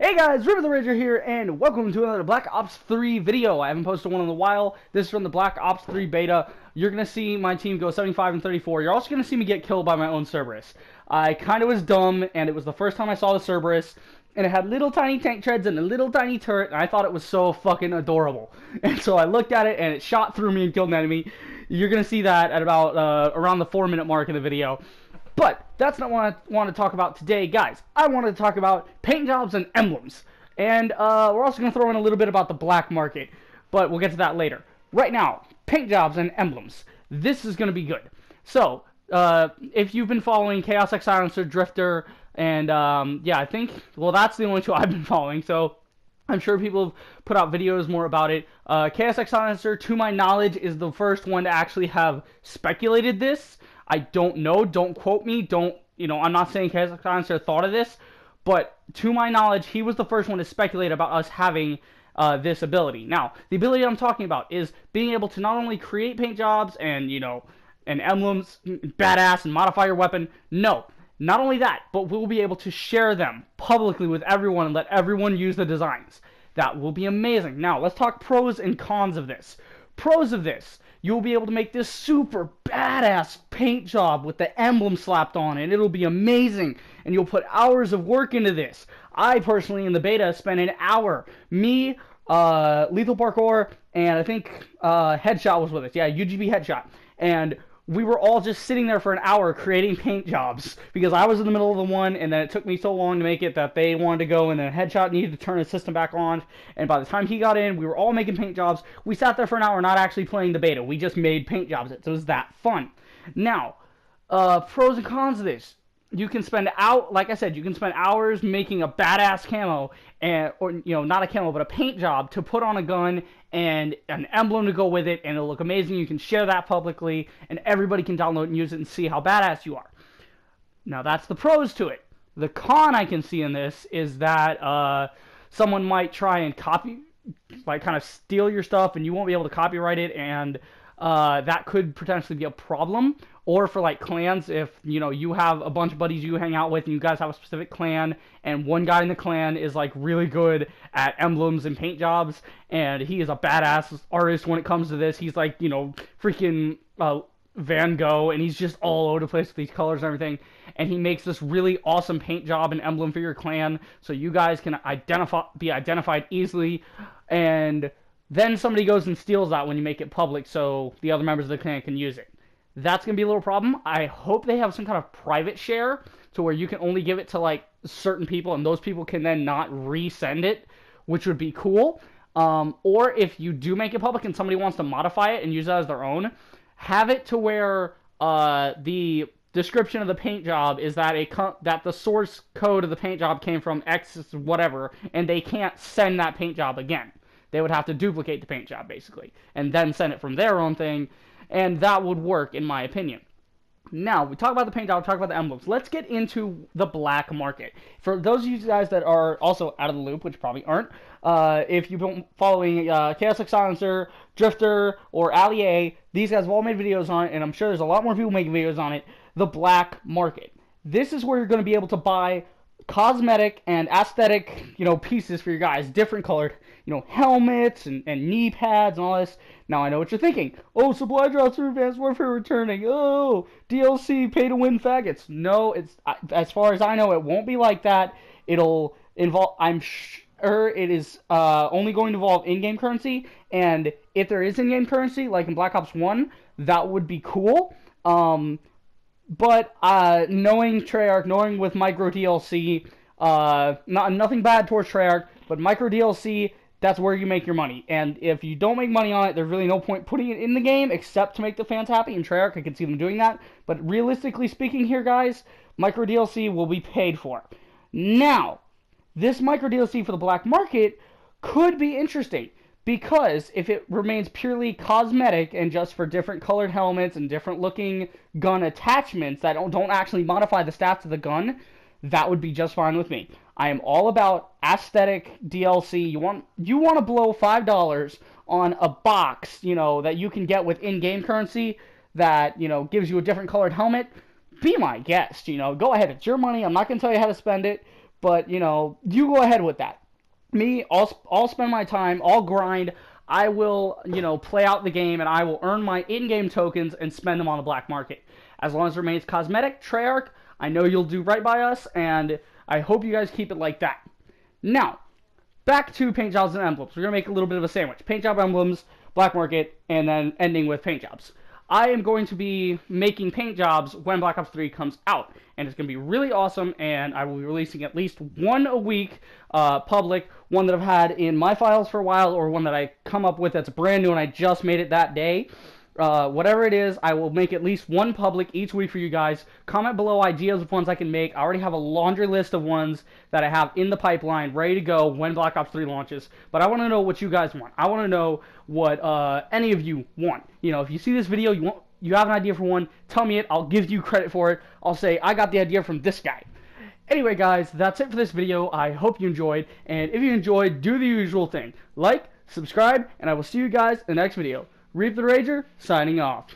Hey guys, River the Ranger here, and welcome to another Black Ops 3 video. I haven't posted one in a while. This is from the Black Ops 3 beta. You're going to see my team go 75 and 34. You're also going to see me get killed by my own Cerberus. I kind of was dumb, and it was the first time I saw the Cerberus, and it had little tiny tank treads and a little tiny turret, and I thought it was so fucking adorable. And so I looked at it, and it shot through me and killed an enemy. You're going to see that at about around the 4-minute mark in the video. But that's not what I want to talk about today, guys. I wanted to talk about paint jobs and emblems. And we're also going to throw in a little bit about the black market, but we'll get to that later. Right now, paint jobs and emblems. This is going to be good. So, if you've been following Chaos X Silencer, Drifter, and yeah, I think, well, that's the only two I've been following, so I'm sure people have put out videos more about it. Chaos X Silencer, to my knowledge, is the first one to actually have speculated this. I don't know, don't quote me, I'm not saying Chaos X Silencer thought of this, but to my knowledge, he was the first one to speculate about us having this ability. Now, the ability I'm talking about is being able to not only create paint jobs and, and emblems, badass, and modify your weapon. No, not only that, but we'll be able to share them publicly with everyone and let everyone use the designs. That will be amazing. Now, let's talk pros and cons of this. Pros of this: you'll be able to make this super badass paint job with the emblem slapped on it. It'll be amazing, and you'll put hours of work into this. I personally, in the beta, spent an hour. Me, Lethal Parkour, and I think Headshot was with us. Yeah, UGB Headshot. And we were all just sitting there for an hour creating paint jobs because I was in the middle of the one, and then it took me so long to make it that they wanted to go, and then Headshot needed to turn his system back on, and by the time he got in, we were all making paint jobs. We sat there for an hour not actually playing the beta. We just made paint jobs. It was that fun. Now, pros and cons of this. You can spend like I said, you can spend hours making a badass camo, or not a camo, but a paint job to put on a gun and an emblem to go with it, and it'll look amazing. You can share that publicly, and everybody can download and use it and see how badass you are. Now, that's the pros to it. The con I can see in this is that someone might try and copy, kind of steal your stuff, and you won't be able to copyright it, and that could potentially be a problem. Or for clans, if you have a bunch of buddies you hang out with and you guys have a specific clan, and one guy in the clan is really good at emblems and paint jobs, and he is a badass artist when it comes to this. He's freaking Van Gogh, and he's just all over the place with these colors and everything, and he makes this really awesome paint job and emblem for your clan, so you guys can be identified easily, and then somebody goes and steals that when you make it public so the other members of the clan can use it. That's going to be a little problem. I hope they have some kind of private share to where you can only give it to certain people, and those people can then not resend it, which would be cool. Or if you do make it public and somebody wants to modify it and use it as their own, have it to where the description of the paint job is that that the source code of the paint job came from X whatever, and they can't send that paint job again. They would have to duplicate the paint job, basically, and then send it from their own thing, and that would work, in my opinion. Now, we talk about the paint job, talk about the emblems. Let's get into the black market. For those of you guys that are also out of the loop, which probably aren't, if you've been following Chaos X Silencer, Drifter, or Ali A, these guys have all made videos on it, and I'm sure there's a lot more people making videos on it. The black market. This is where you're going to be able to buy cosmetic and aesthetic, pieces for your guys, different colored, helmets and knee pads and all this. Now, I know what you're thinking. Oh, supply drops for Advanced Warfare returning. Oh, DLC, pay to win faggots. No, as far as I know, it won't be like that. It'll involve, I'm sure it is only going to involve in-game currency, and if there is in-game currency, like in Black Ops 1, that would be cool. But knowing Treyarch, knowing with micro DLC, nothing bad towards Treyarch, but micro DLC, that's where you make your money. And if you don't make money on it, there's really no point putting it in the game except to make the fans happy. And Treyarch, I can see them doing that. But realistically speaking here, guys, micro DLC will be paid for. Now, this micro DLC for the black market could be interesting, because if it remains purely cosmetic and just for different colored helmets and different looking gun attachments that don't actually modify the stats of the gun, that would be just fine with me. I am all about aesthetic DLC. You want to blow $5 on a box, that you can get with in-game currency that, gives you a different colored helmet. Be my guest, go ahead. It's your money. I'm not going to tell you how to spend it. But, you know, you go ahead with that. Me, I'll spend my time, I'll grind, I will, you know, play out the game, and I will earn my in-game tokens and spend them on the black market. As long as it remains cosmetic, Treyarch, I know you'll do right by us, and I hope you guys keep it like that. Now, back to paint jobs and emblems. We're going to make a little bit of a sandwich. Paint job emblems, black market, and then ending with paint jobs. I am going to be making paint jobs when Black Ops 3 comes out, and it's going to be really awesome, and I will be releasing at least one a week, public, one that I've had in my files for a while, or one that I come up with that's brand new and I just made it that day. Whatever it is, I will make at least one public each week for you guys. Comment below ideas of ones I can make. I already have a laundry list of ones that I have in the pipeline ready to go when Black Ops 3 launches. But I want to know what you guys want. I want to know what any of you want. You know, if you see this video, you have an idea for one, tell me it. I'll give you credit for it. I'll say, I got the idea from this guy. Anyway, guys, that's it for this video. I hope you enjoyed. And if you enjoyed, do the usual thing. Like, subscribe, and I will see you guys in the next video. Reap the Rager, signing off.